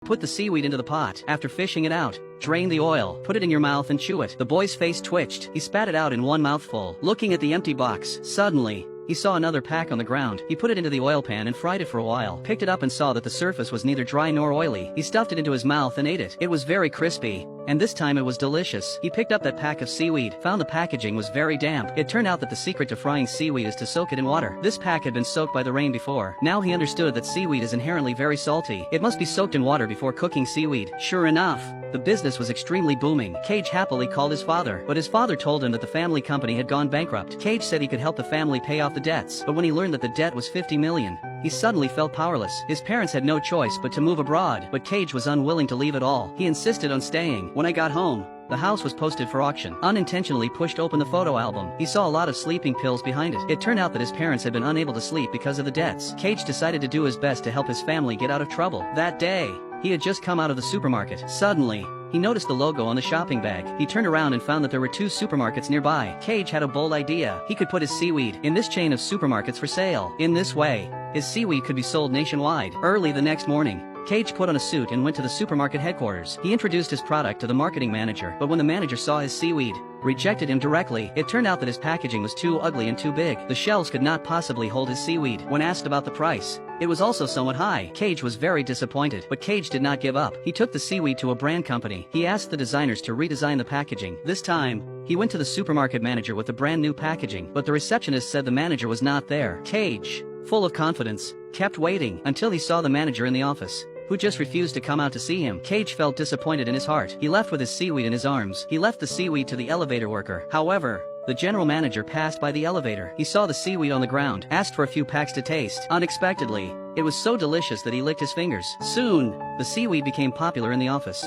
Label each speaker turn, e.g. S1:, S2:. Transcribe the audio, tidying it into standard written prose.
S1: Put the seaweed into the pot. After fishing it out, drain the oil, put it in your mouth and chew it. The boy's face twitched. He spat it out in one mouthful. Looking at the empty box, suddenly, he saw another pack on the ground. He put it into the oil pan and fried it for a while. Picked it up and saw that the surface was neither dry nor oily. He stuffed it into his mouth and ate it. It was very crispy, and this time it was delicious. He picked up that pack of seaweed, found the packaging was very damp. It turned out that the secret to frying seaweed is to soak it in water. This pack had been soaked by the rain before. Now he understood that seaweed is inherently very salty. It must be soaked in water before cooking seaweed. Sure enough, the business was extremely booming. Cage happily called his father, but his father told him that the family company had gone bankrupt. Cage said he could help the family pay off the debts, but when he learned that the debt was $50 million, he suddenly felt powerless. His parents had no choice but to move abroad, but Cage was unwilling to leave at all. He insisted on staying. When I got home, the house was posted for auction. Unintentionally pushed open the photo album. He saw a lot of sleeping pills behind it. It turned out that his parents had been unable to sleep because of the debts. Cage decided to do his best to help his family get out of trouble. That day, he had just come out of the supermarket. Suddenly, he noticed the logo on the shopping bag. He turned around and found that there were 2 supermarkets nearby. Cage had a bold idea. He could put his seaweed in this chain of supermarkets for sale. In this way, his seaweed could be sold nationwide. Early the next morning, Cage put on a suit and went to the supermarket headquarters. He introduced his product to the marketing manager, but when the manager saw his seaweed, rejected him directly. It turned out that his packaging was too ugly and too big. The shelves could not possibly hold his seaweed. When asked about the price, it was also somewhat high. Cage was very disappointed, but Cage did not give up. He took the seaweed to a brand company. He asked the designers to redesign the packaging. This time, he went to the supermarket manager with the brand new packaging, but the receptionist said the manager was not there. Cage, full of confidence, kept waiting until he saw the manager in the office, who just refused to come out to see him. Cage felt disappointed in his heart. He left with his seaweed in his arms. He left the seaweed to the elevator worker. However, the general manager passed by the elevator. He saw the seaweed on the ground, asked for a few packs to taste. Unexpectedly, it was so delicious that he licked his fingers. Soon, the seaweed became popular in the office.